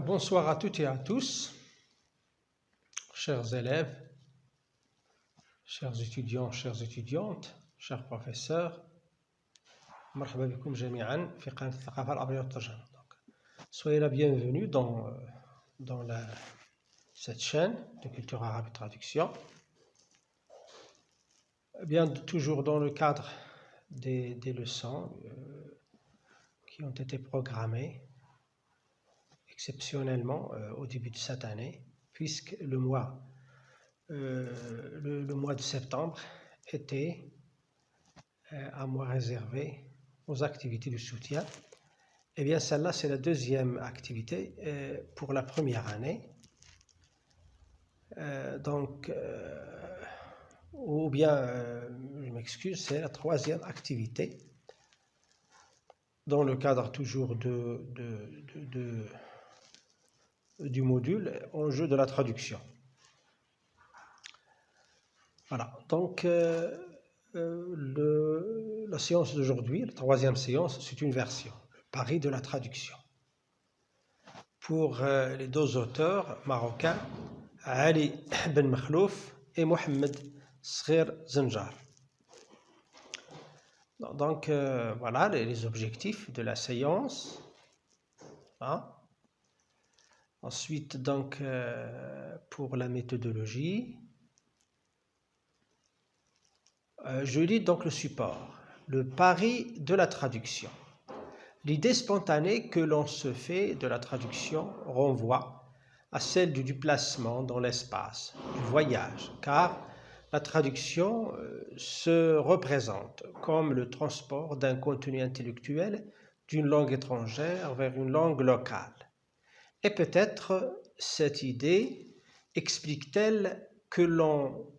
Bonsoir à toutes et à tous, chers élèves, chers étudiants, chères étudiantes, chers professeurs. مرحبا بكم جميعا في قناة الثقافة العربية والترجمة. Soyez la bienvenue dans cette chaîne de culture arabe et traduction. Bien, toujours dans le cadre des leçons qui ont été programmées exceptionnellement au début de cette année, puisque le mois de septembre était un mois réservé aux activités de soutien. Eh bien, celle-là, c'est la deuxième activité pour la première année. Ou bien, je m'excuse, c'est la troisième activité dans le cadre toujours du module enjeu de la traduction. Voilà, donc la séance d'aujourd'hui, la troisième séance, c'est une version, le pari de la traduction. Pour les deux auteurs marocains, Ali Ben Makhlouf et Mohamed Sghir Zenjar. Donc voilà les objectifs de la séance. Hein? Ensuite, donc, pour la méthodologie, je lis donc le support, le pari de la traduction. L'idée spontanée que l'on se fait de la traduction renvoie à celle du déplacement dans l'espace, du voyage, car la traduction se représente comme le transport d'un contenu intellectuel d'une langue étrangère vers une langue locale. Et peut-être cette idée explique-t-elle que l'on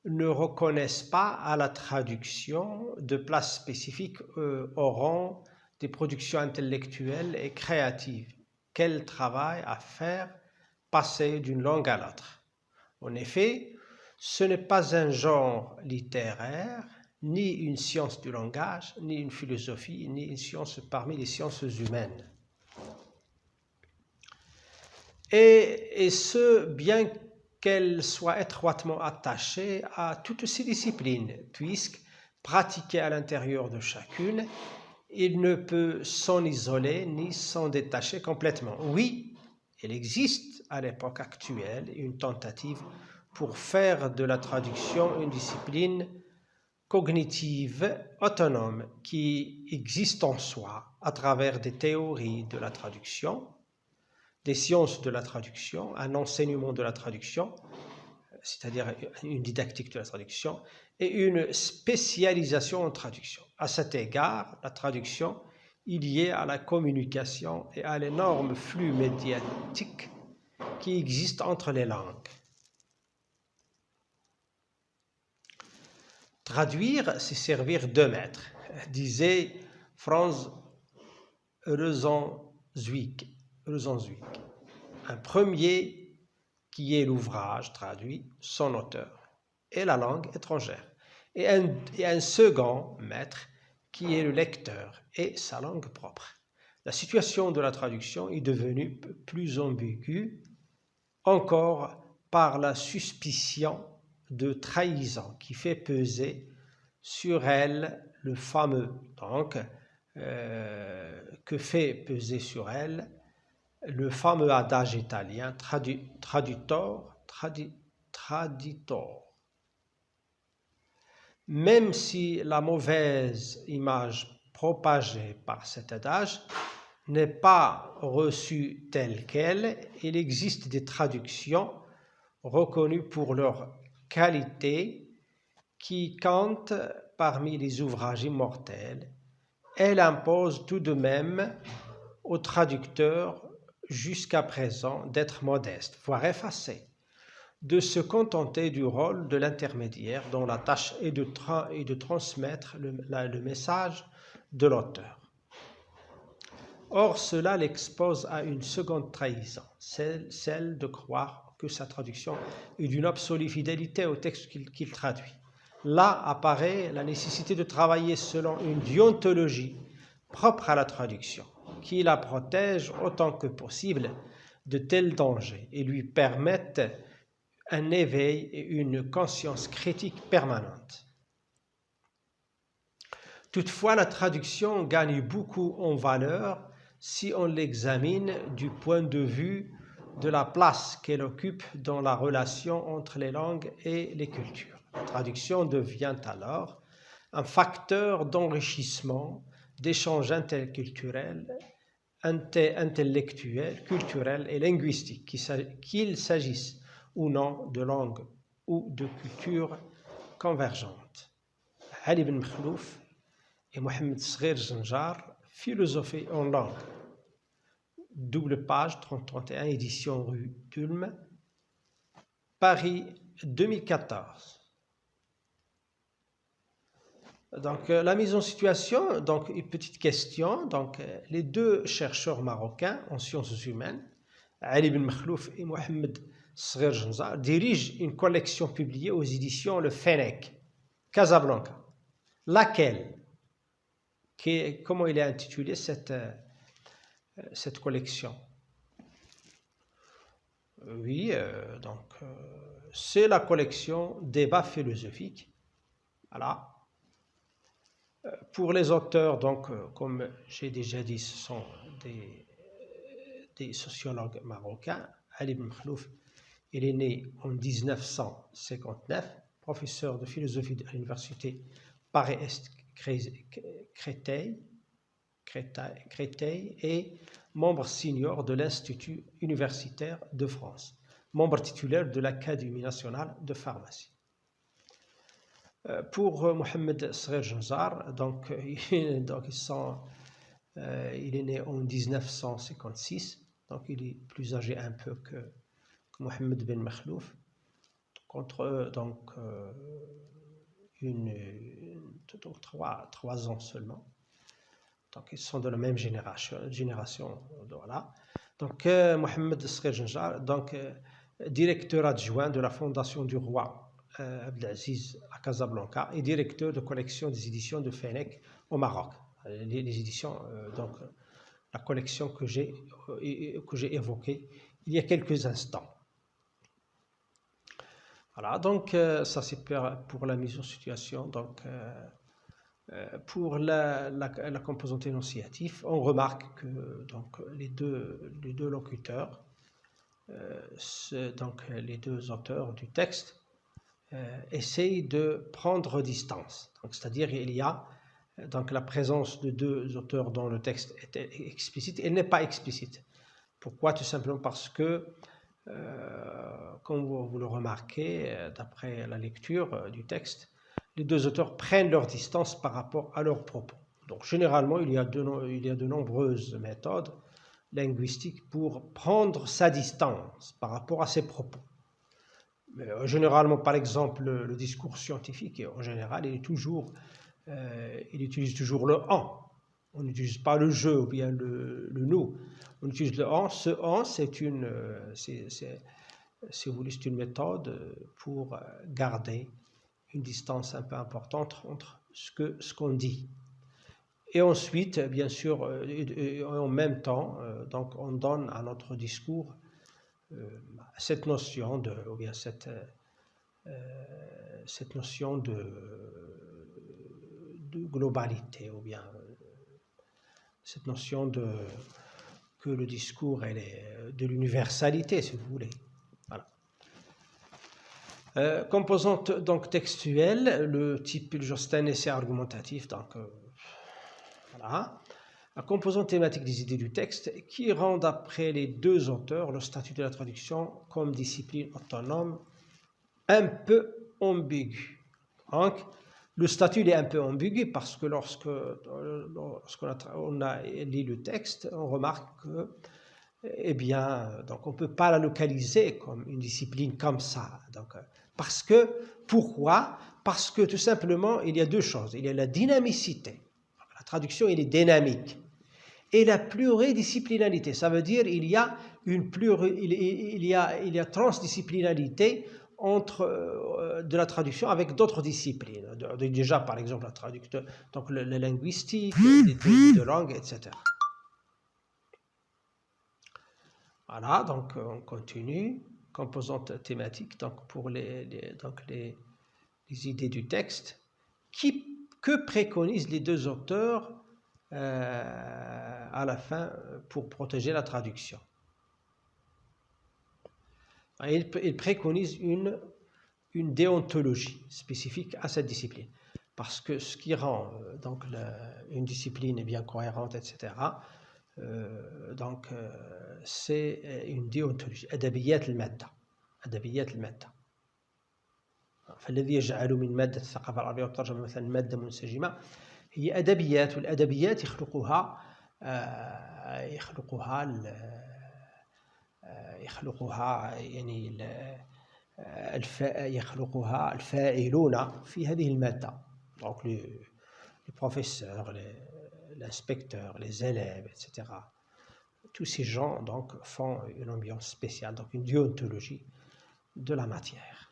ne reconnaisse pas à la traduction de place spécifique au rang des productions intellectuelles et créatives qu'elle travaille à faire passer d'une langue à l'autre. En effet, ce n'est pas un genre littéraire, ni une science du langage, ni une philosophie, ni une science parmi les sciences humaines. Et ce, bien qu'elle soit étroitement attachée à toutes ces disciplines, puisque pratiquée à l'intérieur de chacune, il ne peut s'en isoler ni s'en détacher complètement. Oui, il existe à l'époque actuelle une tentative pour faire de la traduction une discipline cognitive autonome qui existe en soi à travers des théories de la traduction, des sciences de la traduction, un enseignement de la traduction, c'est-à-dire une didactique de la traduction, et une spécialisation en traduction. À cet égard, la traduction est liée à la communication et à l'énorme flux médiatique qui existe entre les langues. Traduire, c'est servir deux maîtres, disait Franz Rosenzweig. Un premier qui est l'ouvrage traduit, son auteur, et la langue étrangère, et un second maître qui est le lecteur et sa langue propre. La situation de la traduction est devenue plus ambiguë encore par la suspicion de trahison qui fait peser sur elle le fameux, que fait peser sur elle le fameux adage italien traditor. Même si la mauvaise image propagée par cet adage n'est pas reçue telle qu'elle, il existe des traductions reconnues pour leur qualité qui comptent parmi les ouvrages immortels. Elle impose tout de même aux traducteurs jusqu'à présent d'être modestes, voire effacés, de se contenter du rôle de l'intermédiaire dont la tâche est de transmettre le message de l'auteur. Or, cela l'expose à une seconde trahison, celle de croire que sa traduction est d'une absolue fidélité au texte qu'il traduit. Là apparaît la nécessité de travailler selon une déontologie propre à la traduction, qui la protège autant que possible de tels dangers et lui permettent un éveil et une conscience critique permanente. Toutefois, la traduction gagne beaucoup en valeur si on l'examine du point de vue de la place qu'elle occupe dans la relation entre les langues et les cultures. La traduction devient alors un facteur d'enrichissement, d'échange interculturel, intellectuel, culturel et linguistique, qu'il s'agisse ou non de langues ou de cultures convergentes. Ali Ben Makhlouf et Mohamed Sghir Janjar, Philosophie en langue. Double page, 3031, édition rue d'Ulm, Paris 2014. Donc, la mise en situation, donc une petite question. Donc, les deux chercheurs marocains en sciences humaines, Ali Ben Makhlouf et Mohamed Sghir Janjar, dirigent une collection publiée aux éditions Le Fennec, Casablanca. Laquelle? Comment il est intitulé cette collection? Oui, c'est la collection Débats philosophiques. Voilà. Pour les auteurs, donc, comme j'ai déjà dit, ce sont des sociologues marocains. Ali Ben Makhlouf, il est né en 1959, professeur de philosophie à l'université Paris-Est Créteil et membre senior de l'Institut universitaire de France, membre titulaire de l'Académie nationale de pharmacie. Pour Mohamed Sghir Janjar, donc, il est né en 1956, donc il est plus âgé un peu que Mohamed Ben Makhlouf, contre eux, donc, trois ans seulement. Donc, ils sont de la même génération, voilà. Donc, Mohamed Sghir Janjar, donc, directeur adjoint de la Fondation du Roi Abdelaziz à Casablanca et directeur de collection des éditions de Fennec au Maroc. Les éditions, donc, la collection que j'ai évoquée il y a quelques instants. Voilà, donc, ça c'est pour la mise en situation. Donc, pour la composante énonciative, on remarque que donc, les deux locuteurs, donc les deux auteurs du texte, essayent de prendre distance. C'est-à-dire il y a donc la présence de deux auteurs dont le texte est explicite, elle n'est pas explicite. Pourquoi? Tout simplement parce que, comme vous le remarquez, d'après la lecture du texte, les deux auteurs prennent leur distance par rapport à leurs propos. Donc généralement, il y a de nombreuses méthodes linguistiques pour prendre sa distance par rapport à ses propos. Mais, généralement, par exemple, le discours scientifique, en général, il utilise toujours le « en ». On n'utilise pas le « je » ou bien le « nous ». On utilise le « en ». Ce « en », c'est une méthode pour garder une distance un peu importante entre ce qu'on dit. Et ensuite, bien sûr, en même temps, donc on donne à notre discours cette notion de globalité, ou bien cette notion que le discours est de l'universalité, si vous voulez. Voilà. Composante donc textuelle, le type c'est un essai argumentatif, donc voilà. La composante thématique des idées du texte qui rend d'après les deux auteurs le statut de la traduction comme discipline autonome un peu ambigu. Donc, le statut est un peu ambigu parce que lorsqu'on a lu le texte, on remarque que, eh bien, donc on ne peut pas la localiser comme une discipline comme ça. Donc, pourquoi? Parce que tout simplement, il y a deux choses. Il y a la dynamicité. La traduction, elle est dynamique. Et la pluridisciplinarité, ça veut dire il y a transdisciplinarité entre de la traduction avec d'autres disciplines. Déjà, par exemple, la traduction, donc le linguistique, les théories de langue, etc. Voilà, donc on continue. Composante thématique, donc pour les idées du texte. Que préconisent les deux auteurs à la fin pour protéger la traduction? Ils préconisent une déontologie spécifique à cette discipline. Parce que ce qui rend donc une discipline bien cohérente, etc., c'est une déontologie. أدبيات المادة. أدبيات المادة. فالذي يجعل من مادة الثقافة العربية والترجمة مثلا مادة منسجمة هي أدبيات، والأدبيات يخلقها يعني يخلقها الفاعلون في هذه المادة. Donc les professeurs, l'inspecteur, les élèves, etc. Tous ces gens donc font une ambiance spéciale, donc une déontologie de la matière.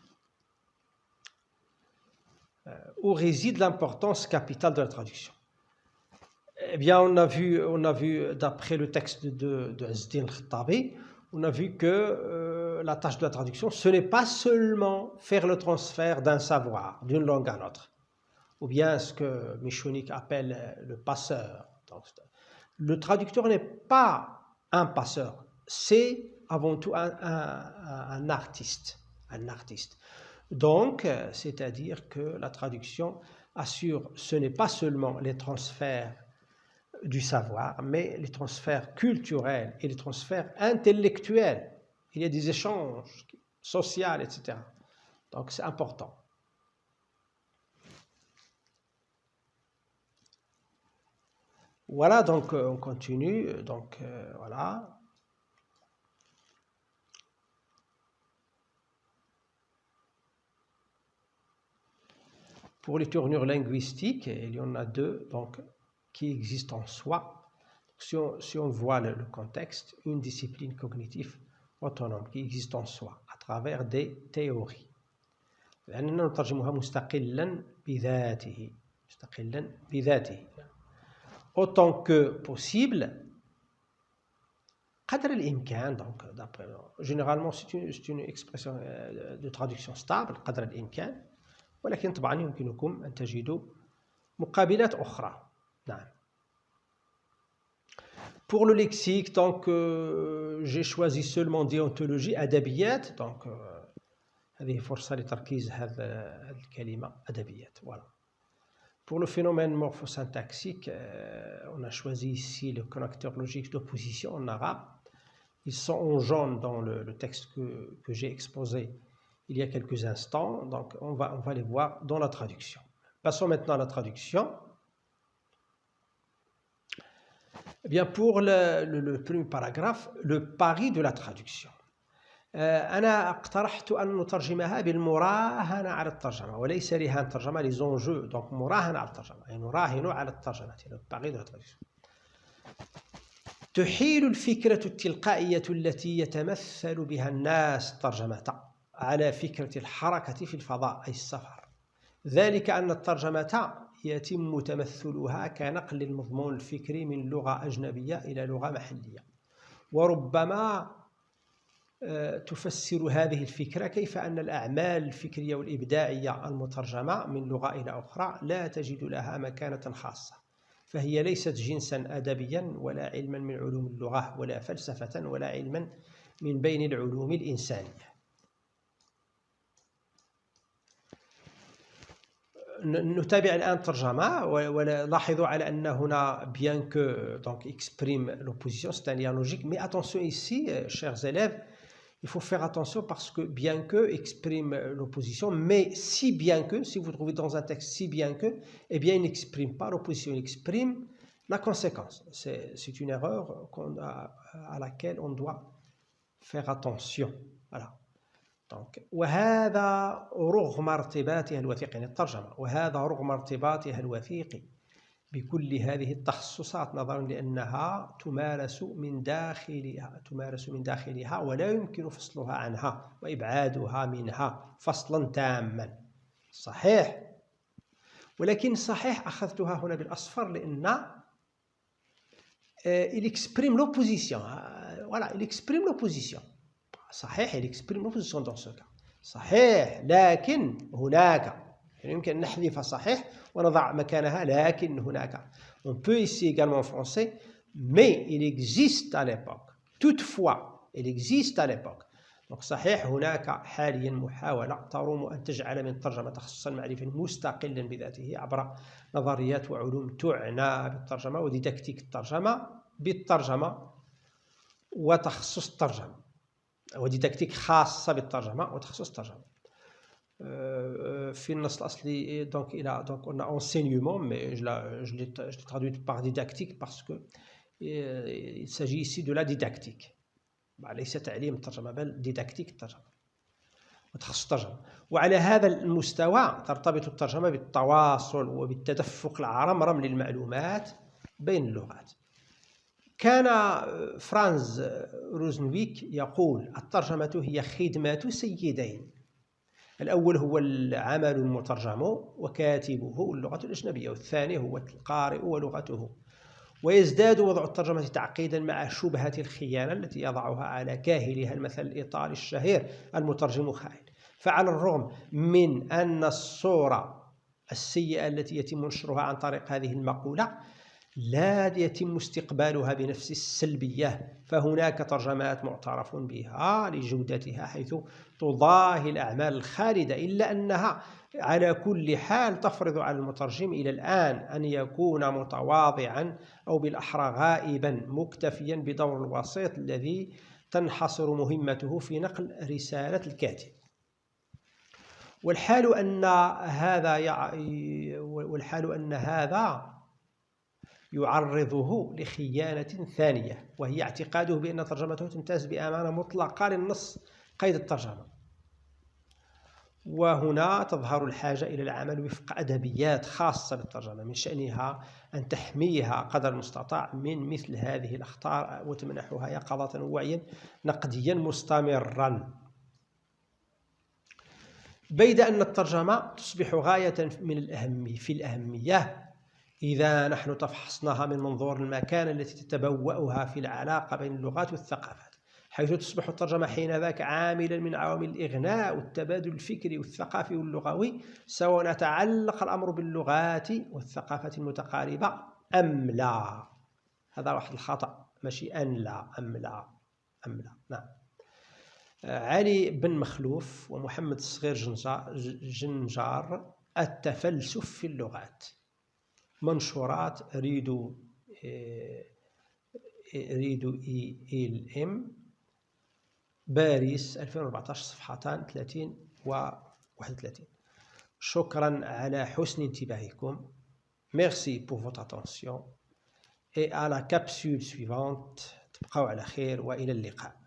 Où réside l'importance capitale de la traduction? Eh bien, on a vu d'après le texte de Izz-Din al-Khattabi, on a vu que la tâche de la traduction, ce n'est pas seulement faire le transfert d'un savoir d'une langue à l'autre, ou bien ce que Michonik appelle le passeur. Donc, le traducteur n'est pas un passeur, c'est avant tout un artiste. Un artiste. Donc, c'est-à-dire que la traduction assure, ce n'est pas seulement les transferts du savoir, mais les transferts culturels et les transferts intellectuels. Il y a des échanges sociaux, etc. Donc, c'est important. Voilà, donc on continue. Donc, voilà. Pour les tournures linguistiques, il y en a deux donc, qui existent en soi. Si on voit le contexte, une discipline cognitive autonome qui existe en soi à travers des théories. لأننا نترجمها مستقلا بذاته autant que possible قدر الإمكان. Donc, généralement c'est une expression de traduction stable قدر الإمكان. ولكن طبعا يمكنكم أن تجدوا مقابلات أخرى. نعم. Pour le lexique, donc j'ai choisi seulement déontologie أدبيات. Donc هذه فرصة لتركيز هذه الكلمة أدبيات. Voilà. Pour le phénomène morphosyntaxique, on a choisi ici le connecteur logique d'opposition en arabe. Ils sont en jaune dans le texte que j'ai exposé il y a quelques instants, donc on va les voir dans la traduction. Passons maintenant à la traduction. Eh bien, pour le premier paragraphe, le pari de la traduction. أنا اقترحت أن نترجمها بالمراهنة على الترجمة وليس رهان ترجمة les enjeux, donc مراهنة على الترجمة يعني نراهن على الترجمة le pari de la traduction. تحيل الفكرة التلقائية التي يتمثل بها الناس الترجمة على فكرة الحركة في الفضاء أي السفر. ذلك أن الترجمة يتم تمثلها كنقل المضمون الفكري من لغة أجنبية إلى لغة محلية. وربما تفسر هذه الفكرة كيف أن الأعمال الفكرية والإبداعية المترجمة من لغة إلى أخرى لا تجد لها مكانة خاصة، فهي ليست جنسا أدبيا ولا علما من علوم اللغة ولا فلسفة ولا علما من بين العلوم الإنسانية. نتابع الآن ترجمة ولاحظوا على أن هنا bien que donc exprime l'opposition, c'est un lien logique, mais attention ici, chers élèves, il faut faire attention parce que bien que exprime l'opposition, mais si bien que, si vous trouvez dans un texte si bien que, eh bien il n'exprime pas l'opposition, il exprime la conséquence. C'est une erreur à laquelle on doit faire attention. Voilà. Donc, وهذا رغم ارتباطها الوثيق يعني الترجمة وهذا رغم ارتباطها الوثيق بكل هذه التخصصات نظرا لأنها تمارس من داخلها ولا يمكن فصلها عنها وإبعادها منها فصلا تاما. صحيح، ولكن صحيح أخذتها هنا بالأصفر لأن il exprime l'opposition. voilà, il exprime l'opposition. صحيح il exprime l'opposition dans ce cas. صحيح لكن هناك، يعني يمكن أن نحذف صحيح ونضع مكانها لكن هناك. On peut ici également en français mais il existe à l'époque. Toutefois il existe à l'époque. Donc صحيح هناك حاليا محاولة تروم أن تجعل من الترجمة تخصصا معرفيا مستقلا بذاته عبر نظريات وعلوم تعنى بالترجمة وديداكتيك الترجمة بالترجمة وتخصص الترجمة، وديداكتيك خاصة بالترجمة وتخصص الترجمة. في النص الأصلي donc on a enseignement, mais je l'ai traduit par didactique parce que il s'agit ici de la didactique. ليس تعليم الترجمة بل ديداكتيك الترجمة وتخصص الترجمة. وعلى هذا المستوى ترتبط الترجمة بالتواصل وبالتدفق العرمرم للمعلومات بين اللغات. كان فرانز روزنويك يقول الترجمة هي خدمة سيدين، الأول هو العمل المترجم وكاتبه اللغة الأجنبية، والثاني هو القارئ ولغته. ويزداد وضع الترجمة تعقيدا مع شبهة الخيانة التي يضعها على كاهلها المثل الإيطالي الشهير المترجم خائن. فعلى الرغم من أن الصورة السيئة التي يتم نشرها عن طريق هذه المقولة لا يتم استقبالها بنفس السلبية، فهناك ترجمات معترف بها لجودتها حيث تضاهي الأعمال الخالدة، إلا أنها على كل حال تفرض على المترجم إلى الآن أن يكون متواضعا أو بالأحرى غائبا مكتفيا بدور الوسيط الذي تنحصر مهمته في نقل رسالة الكاتب. والحال أن هذا يعرضه لخيانة ثانية، وهي اعتقاده بأن ترجمته تمتاز بأمانة مطلقة للنص قيد الترجمة. وهنا تظهر الحاجة إلى العمل وفق أدبيات خاصة بالترجمة من شأنها أن تحميها قدر المستطاع من مثل هذه الأخطار وتمنحها يقظة ووعيا نقديا مستمرا. بيد أن الترجمة تصبح غاية في الأهمية إذا نحن تفحصناها من منظور المكانة التي تتبوأها في العلاقة بين اللغات والثقافات، حيث تصبح الترجمة حينذاك عاملا من عوامل الإغناء والتبادل الفكري والثقافي واللغوي، سواء تعلق الأمر باللغات والثقافات المتقاربة أم لا. هذا واحد الخطأ، ماشي أن لا، أم لا، أم لا. نعم. علي بن مخلوف ومحمد الصغير جنجار، التفلسف في اللغات، منشورات ريدو إم باريس 2014 صفحتان 30 و 31. شكرا على حسن انتباهكم. Merci pour votre attention et à la capsule suivante. تبقوا على خير وإلى اللقاء.